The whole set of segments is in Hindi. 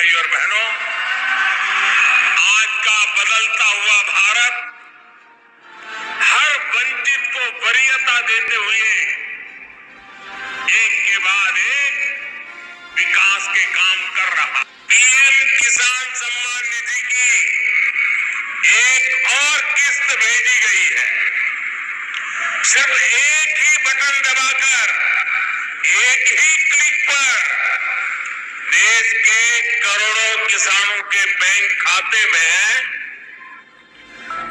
भाई और बहनों, आज का बदलता हुआ भारत हर वंचित को वरीयता देते हुए एक के बाद एक विकास के काम कर रहा। पीएम किसान सम्मान निधि की एक और किस्त भेजी गई है। सिर्फ एक ही बटन दबाकर, एक ही क्लिक पर देश के करोड़ों किसानों के बैंक खाते में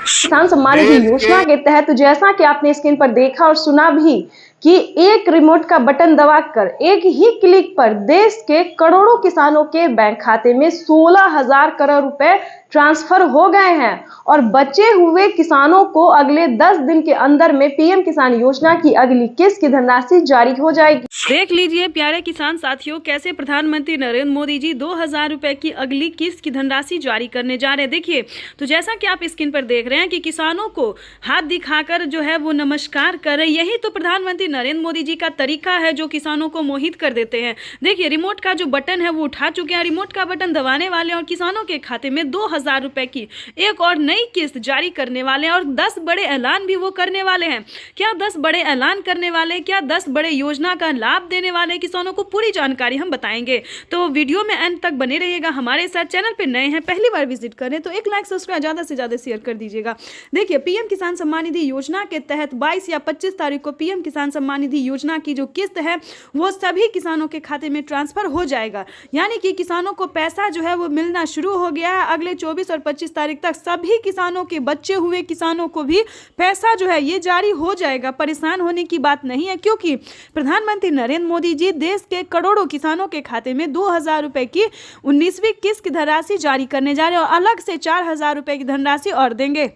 किसान सम्मान निधि योजना के तहत जैसा कि आपने स्क्रीन पर देखा और सुना भी कि एक रिमोट का बटन दबाकर एक ही क्लिक पर देश के करोड़ों किसानों के बैंक खाते में 16,000 करोड़ रुपए ट्रांसफर हो गए हैं और बचे हुए किसानों को अगले 10 दिन के अंदर में पीएम किसान योजना की अगली किस्त की धनराशि जारी हो जाएगी। देख लीजिए प्यारे किसान साथियों, कैसे प्रधानमंत्री नरेंद्र मोदी जी 2,000 रुपए की अगली किस्त की धनराशि जारी करने जा रहे हैं। देखिए, तो जैसा कि आप स्क्रीन पर देख रहे हैं कि किसानों को हाथ दिखाकर जो है वो नमस्कार कर रहे हैं। यही तो प्रधानमंत्री नरेंद्र मोदी जी का तरीका है जो किसानों को मोहित कर देते हैं। देखिए, रिमोट का जो बटन है वो उठा चुके हैं, रिमोट का बटन दबाने वाले और किसानों के खाते में 2,000 रुपए की एक और नई किस्त जारी करने वाले हैं और 10 बड़े ऐलान भी वो करने वाले हैं। क्या 10 बड़े ऐलान करने वाले, क्या 10 बड़े योजना का लाभ देने वाले किसानों को, पूरी जानकारी हम बताएंगे। तो वीडियो में अंत तक बने रहिएगा हमारे साथ। चैनल पे नए हैं, पहली बार विजिट करें तो एक लाइक सब्सक्राइब ज्यादा से ज्यादा शेयर कर दीजिएगा। देखिए, पीएम किसान सम्मान निधि योजना के तहत 22 या 25 तारीख को पीएम किसान सम्मान निधि योजना की जो किस्त है वो सभी किसानों के खाते में ट्रांसफर हो जाएगा। यानी कि किसानों को पैसा जो है वो मिलना शुरू हो गया है। अगले 24 और 25 तारीख तक सभी किसानों के, बचे हुए किसानों को भी पैसा जो है ये जारी हो जाएगा। परेशान होने की बात नहीं है, क्योंकि प्रधानमंत्री नरेंद्र मोदी जी देश के करोड़ों किसानों के खाते में 2,000 रुपए की 19वीं किस्त की धनराशि जारी करने जा रहे हैं और अलग से 4,000 रुपए की धनराशि और देंगे।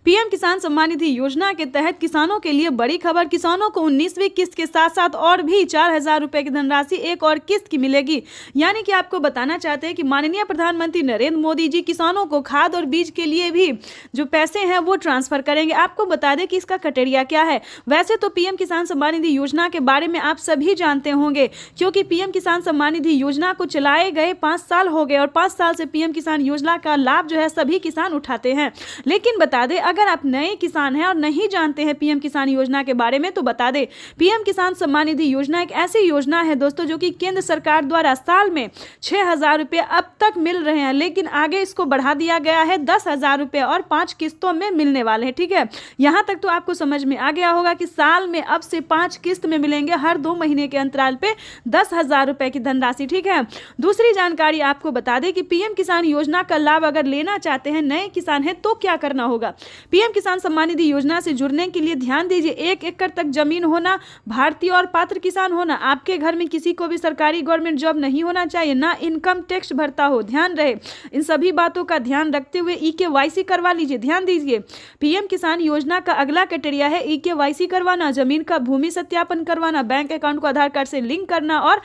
पीएम किसान सम्मान निधि योजना के तहत किसानों के लिए बड़ी खबर, किसानों को 19वीं किस्त के साथ साथ और भी 4,000 रुपए की धनराशि एक और किस्त की मिलेगी। यानी कि आपको बताना चाहते हैं कि माननीय प्रधानमंत्री नरेंद्र मोदी जी किसानों को खाद और बीज के लिए भी जो पैसे हैं वो ट्रांसफर करेंगे। आपको बता दें कि इसका क्राइटेरिया क्या है। वैसे तो पीएम किसान सम्मान निधि योजना के बारे में आप सभी जानते होंगे, क्योंकि पीएम किसान सम्मान निधि योजना को चलाए गए 5 साल हो गए और 5 साल से पीएम किसान योजना का लाभ जो है सभी किसान उठाते हैं। लेकिन बता दें, अगर आप नए किसान हैं और नहीं जानते हैं पीएम किसान योजना के बारे में, तो बता दें पीएम किसान सम्मान निधि योजना एक ऐसी योजना है दोस्तों जो कि केंद्र सरकार द्वारा साल में 6,000 रुपए अब तक मिल रहे हैं, लेकिन आगे इसको बढ़ा दिया गया है 10,000 रुपए और 5 किस्तों में मिलने वाले हैं। ठीक है, यहां तक तो आपको समझ में आ गया होगा कि साल में अब से 5 किस्त में मिलेंगे, हर 2 महीने के अंतराल पे 10,000 रुपए की धनराशि। ठीक है, दूसरी जानकारी आपको बता दें कि पीएम किसान योजना का लाभ अगर लेना चाहते हैं, नए किसान हैं, तो क्या करना होगा। पीएम किसान सम्मान निधि योजना से जुड़ने के लिए ध्यान दीजिए, 1 एकड़ तक जमीन होना, भारतीय और पात्र किसान होना, आपके घर में किसी को भी सरकारी गवर्नमेंट जॉब नहीं होना चाहिए, ना इनकम टैक्स भरता हो। ध्यान रहे, इन सभी बातों का ध्यान रखते हुए EKYC करवा लीजिए। ध्यान दीजिए, पीएम किसान योजना का अगला क्राइटेरिया है EKYC करवाना, जमीन का भूमि सत्यापन करवाना, बैंक अकाउंट को आधार कार्ड से लिंक करना और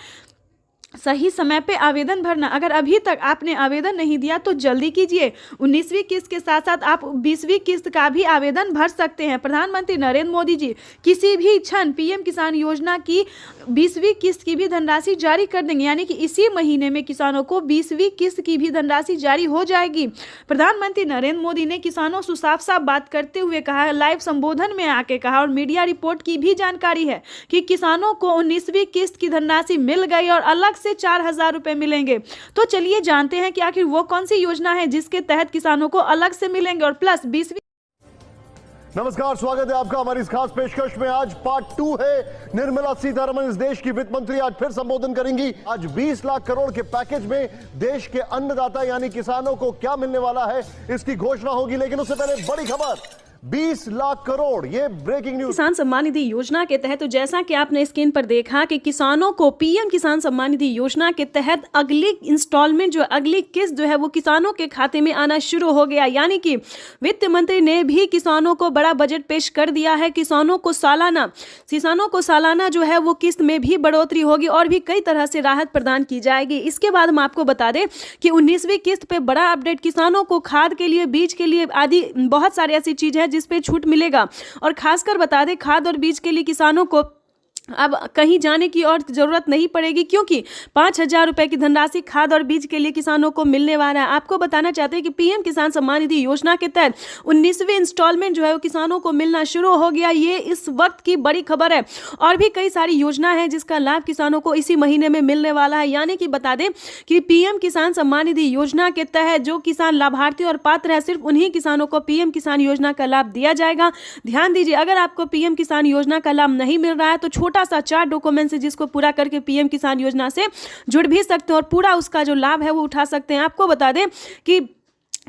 सही समय पे आवेदन भरना। अगर अभी तक आपने आवेदन नहीं दिया तो जल्दी कीजिए। 19वीं किस्त के साथ साथ आप 20वीं किस्त का भी आवेदन भर सकते हैं। प्रधानमंत्री नरेंद्र मोदी जी किसी भी क्षण पीएम किसान योजना की 20वीं किस्त की भी धनराशि जारी कर देंगे, यानी कि इसी महीने में किसानों को 20वीं किस्त की भी धनराशि जारी हो जाएगी। प्रधानमंत्री नरेंद्र मोदी ने किसानों से साफ साफ बात करते हुए कहा, लाइव संबोधन में आके कहा और मीडिया रिपोर्ट की भी जानकारी है कि किसानों को 19वीं किस्त की धनराशि मिल गई और अलग से 4,000 रुपए मिलेंगे। तो चलिए जानते हैं कि आखिर वो कौन सी योजना है जिसके तहत किसानों को अलग से मिलेंगे और प्लस 20वीं। नमस्कार, स्वागत है आपका हमारी इस खास पेशकश में। आज पार्ट 2 है। निर्मला सीतारमण इस देश की वित्त मंत्री आज फिर संबोधन करेंगी। आज 20 लाख करोड़ के पैकेज में देश के अन्नदाता यानी किसानों को क्या मिलने वाला है, इसकी घोषणा होगी। लेकिन उससे पहले बड़ी खबर, 20 लाख करोड़, ये ब्रेकिंग न्यूज। किसान सम्मान निधि योजना के तहत तो जैसा कि आपने स्क्रीन पर देखा कि किसानों को पीएम किसान सम्मान निधि योजना के तहत अगली इंस्टॉलमेंट जो अगली किस्त जो है वो किसानों के खाते में आना शुरू हो गया। यानी कि वित्त मंत्री ने भी किसानों को बड़ा बजट पेश कर दिया है। किसानों को सालाना जो है वो किस्त में भी बढ़ोतरी होगी और भी कई तरह से राहत प्रदान की जाएगी। इसके बाद हम आपको बता दें कि 19वीं किस्त पे बड़ा अपडेट, किसानों को खाद के लिए, बीज के लिए आदि बहुत सारी ऐसी चीजें हैं जिस पे छूट मिलेगा। और खासकर बता दें, खाद और बीज के लिए किसानों को अब कहीं जाने की और ज़रूरत नहीं पड़ेगी, क्योंकि 5,000 रुपये की धनराशि खाद और बीज के लिए किसानों को मिलने वाला है। आपको बताना चाहते हैं कि पीएम किसान सम्मान निधि योजना के तहत 19वीं इंस्टॉलमेंट जो है वो किसानों को मिलना शुरू हो गया। ये इस वक्त की बड़ी खबर है। और भी कई सारी योजना है जिसका लाभ किसानों को इसी महीने में मिलने वाला है। यानी कि बता दें कि पीएम किसान सम्मान निधि योजना के तहत जो किसान लाभार्थी और पात्र है, सिर्फ उन्हीं किसानों को पीएम किसान योजना का लाभ दिया जाएगा। ध्यान दीजिए, अगर आपको पीएम किसान योजना का लाभ नहीं मिल रहा है तो छोटा सा 4 डॉक्यूमेंट है जिसको पूरा करके पीएम किसान योजना से जुड़ भी सकते हैं और पूरा उसका जो लाभ है वो उठा सकते हैं। आपको बता दें कि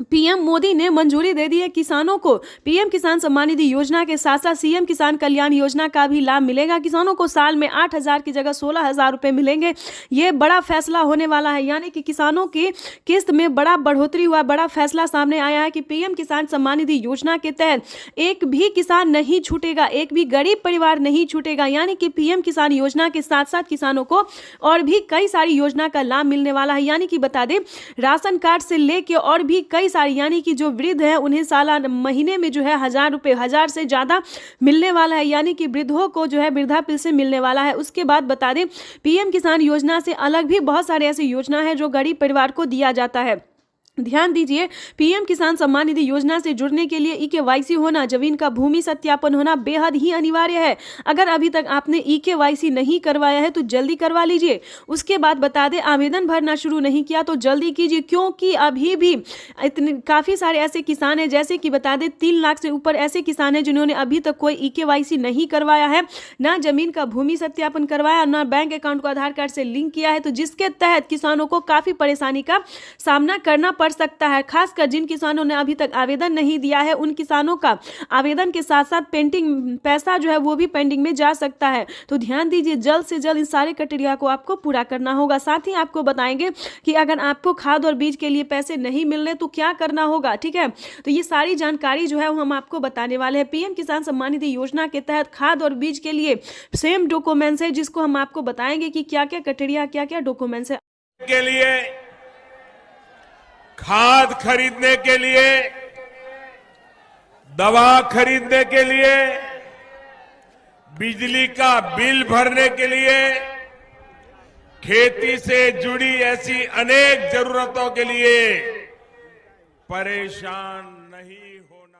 पीएम मोदी ने मंजूरी दे दी है किसानों को पीएम किसान सम्मान निधि योजना के साथ साथ सीएम किसान कल्याण योजना का भी लाभ मिलेगा। किसानों को साल में 8,000 की जगह 16,000 रुपये मिलेंगे। ये बड़ा फैसला होने वाला है। यानी कि किसानों की किस्त में बड़ा बढ़ोतरी हुआ, बड़ा फैसला सामने आया है कि पीएम किसान सम्मान निधि योजना के तहत एक भी किसान नहीं छूटेगा, एक भी गरीब परिवार नहीं छूटेगा। यानी कि पीएम किसान योजना के साथ साथ किसानों को और भी कई सारी योजना का लाभ मिलने वाला है। यानी कि बता दें, राशन कार्ड से लेके और भी कई सारी, यानी कि जो वृद्ध हैं उन्हें सालाना महीने में जो है 1,000 रुपये, 1,000 से ज़्यादा मिलने वाला है। यानी कि वृद्धों को जो है वृद्धा पेंशन मिलने वाला है। उसके बाद बता दें, पीएम किसान योजना से अलग भी बहुत सारे ऐसी योजना है जो गरीब परिवार को दिया जाता है। ध्यान दीजिए, पीएम किसान सम्मान निधि योजना से जुड़ने के लिए ईकेवाईसी होना, जमीन का भूमि सत्यापन होना बेहद ही अनिवार्य है। अगर अभी तक आपने ईकेवाईसी नहीं करवाया है तो जल्दी करवा लीजिए। उसके बाद बता दें, आवेदन भरना शुरू नहीं किया तो जल्दी कीजिए, क्योंकि अभी भी इतने काफ़ी सारे ऐसे किसान हैं, जैसे कि बता दें 3 लाख से ऊपर ऐसे किसान हैं जिन्होंने अभी तक कोई ईकेवाईसी नहीं करवाया है, ना जमीन का भूमि सत्यापन करवाया, ना बैंक अकाउंट को आधार कार्ड से लिंक किया है। तो जिसके तहत किसानों को काफ़ी परेशानी का सामना करना पड़ सकता है। खासकर जिन किसानों ने अभी तक आवेदन नहीं दिया है, उन किसानों का आवेदन के साथ साथ पेंडिंग पैसा जो है वो भी पेंडिंग में जा सकता है। तो ध्यान दीजिए, जल्द से जल्द इन सारे क्राइटेरिया को आपको पूरा करना होगा। साथ ही आपको बताएंगे कि अगर आपको खाद और बीज के लिए पैसे नहीं मिल रहे तो क्या करना होगा। ठीक है, तो ये सारी जानकारी जो है वो हम आपको बताने वाले हैं। पीएम किसान सम्मान निधि योजना के तहत खाद और बीज के लिए सेम डॉक्यूमेंट्स है, जिसको हम आपको बताएंगे कि क्या क्या क्राइटेरिया, क्या क्या डॉक्यूमेंट्स है। के लिए खाद खरीदने के लिए, दवा खरीदने के लिए, बिजली का बिल भरने के लिए, खेती से जुड़ी ऐसी अनेक जरूरतों के लिए परेशान नहीं होना।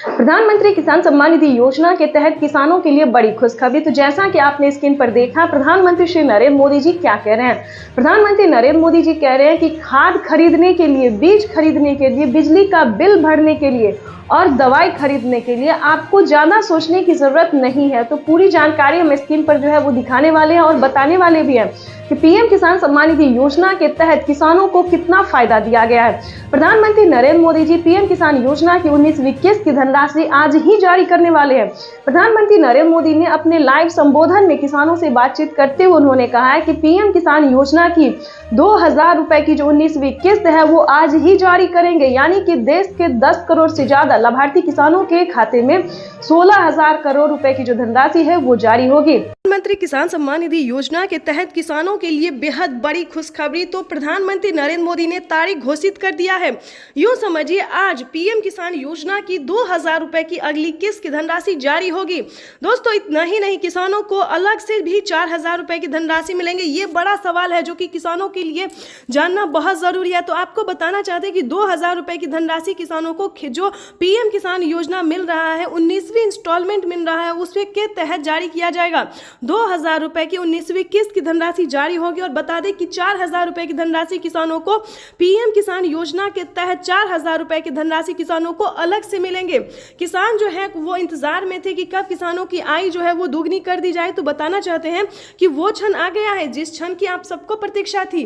प्रधानमंत्री किसान सम्मान निधि योजना के तहत किसानों के लिए बड़ी खुशखबरी। तो जैसा कि आपने स्क्रीन पर देखा, प्रधानमंत्री श्री नरेंद्र मोदी जी क्या कह रहे हैं। प्रधानमंत्री नरेंद्र मोदी जी कह रहे हैं कि खाद खरीदने के लिए, बीज खरीदने के लिए, बिजली का बिल भरने के लिए और दवाई खरीदने के लिए आपको ज्यादा सोचने की जरूरत नहीं है। तो पूरी जानकारी हम स्क्रीन पर जो है वो दिखाने वाले हैं और बताने वाले भी हैं कि पीएम किसान सम्मान निधि योजना के तहत किसानों को कितना फायदा दिया गया है। प्रधानमंत्री नरेंद्र मोदी जी पीएम किसान योजना की 19वीं किस्त की धनराशि आज ही जारी करने वाले हैं। प्रधानमंत्री नरेंद्र मोदी ने अपने लाइव संबोधन में किसानों से बातचीत करते हुए उन्होंने कहा है कि पीएम किसान योजना की 2,000 रुपए की जो 19वीं किस्त है वो आज ही जारी करेंगे। यानी कि देश के 10 करोड़ से ज्यादा लाभार्थी किसानों के खाते में 16,000 करोड़ रुपए की जो धनराशि है वो जारी होगी। प्रधानमंत्री किसान सम्मान निधि योजना के तहत किसानों के लिए बेहद बड़ी खुशखबरी। तो प्रधानमंत्री नरेंद्र मोदी ने तारीख घोषित कर दिया है। यूं समझिए, आज पीएम किसान योजना की 2,000 रुपए की अगली किस्त की धनराशि जारी होगी। दोस्तों, इतना ही नहीं, किसानों को अलग से भी 4,000 रुपए की धनराशि मिलेंगे। ये बड़ा सवाल है जो कि किसानों के लिए जानना बहुत जरूरी है। तो आपको बताना चाहते हैं कि 2,000 रुपए की धनराशि किसानों को जो पीएम किसान योजना मिल रहा है, 19वीं इंस्टॉलमेंट मिल रहा है, उसके तहत जारी किया जाएगा। 2,000 रुपए की 19वीं किस्त की धनराशि जारी होगी। और बता दें कि 4,000 रुपए की धनराशि किसानों को पीएम किसान योजना के तहत 4,000 रुपए की धनराशि किसानों को अलग से मिलेंगे। किसान जो है वो इंतजार में थे कि कब किसानों की आय जो है वो दुगनी कर दी जाए। तो बताना चाहते हैं कि वो क्षण आ गया है जिस क्षण की आप सबको प्रतीक्षा थी।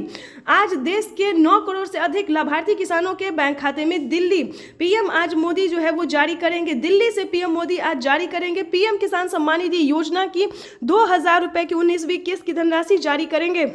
आज देश के 9 करोड़ से अधिक लाभार्थी किसानों के बैंक खाते में दिल्ली पीएम आज मोदी जो है वो जारी करेंगे। दिल्ली से पीएम मोदी आज जारी करेंगे पीएम किसान सम्मान निधि योजना की 2,000 रुपए की 19वीं किस्त की धनराशि जारी करेंगे।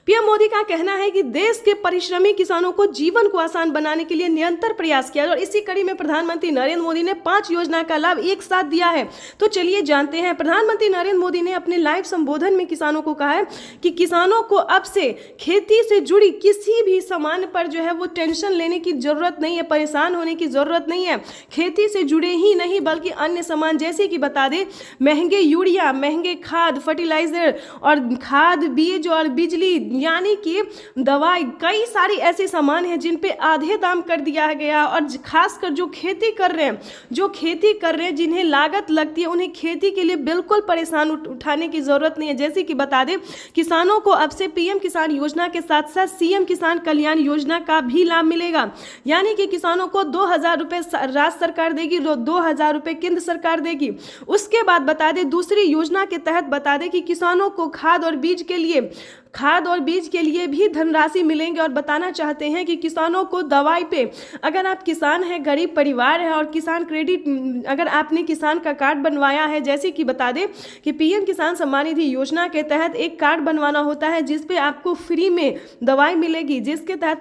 पीएम मोदी का कहना है कि देश के परिश्रमी किसानों को जीवन को आसान बनाने के लिए निरंतर प्रयास किया और इसी कड़ी में प्रधानमंत्री नरेंद्र मोदी ने 5 योजना का लाभ एक साथ दिया है। तो चलिए जानते हैं। प्रधानमंत्री नरेंद्र मोदी ने अपने लाइव संबोधन में किसानों को कहा है कि किसानों को अब से खेती से जुड़ी किसी भी सामान पर जो है वो टेंशन लेने की जरूरत नहीं है, परेशान होने की जरूरत नहीं है। खेती से जुड़े ही नहीं बल्कि अन्य सामान जैसे कि बता दें महंगे यूरिया, महंगे खाद, फर्टिलाइजर और खाद, बीज और बिजली यानी कि दवाई, कई सारी ऐसे सामान हैं जिन पे आधे दाम कर दिया गया। और खासकर जो खेती कर रहे हैं जिन्हें लागत लगती है उन्हें खेती के लिए बिल्कुल परेशान उठाने की जरूरत नहीं है। जैसे कि बता दें किसानों को अब से पीएम किसान योजना के साथ साथ सीएम किसान कल्याण योजना का भी लाभ मिलेगा, यानी कि किसानों को 2000 रुपये राज्य सरकार देगी, 2000 रुपये केंद्र सरकार देगी। उसके बाद बता दें दूसरी योजना के तहत बता दें कि किसानों को खाद और बीज के लिए भी धनराशि मिलेंगे। और बताना चाहते हैं कि किसानों को दवाई पे, अगर आप किसान हैं, गरीब परिवार है और किसान क्रेडिट, अगर आपने किसान का कार्ड बनवाया है, जैसे कि बता दें कि पीएम किसान सम्मान निधि योजना के तहत एक कार्ड बनवाना होता है जिस पे आपको फ्री में दवाई मिलेगी, जिसके तहत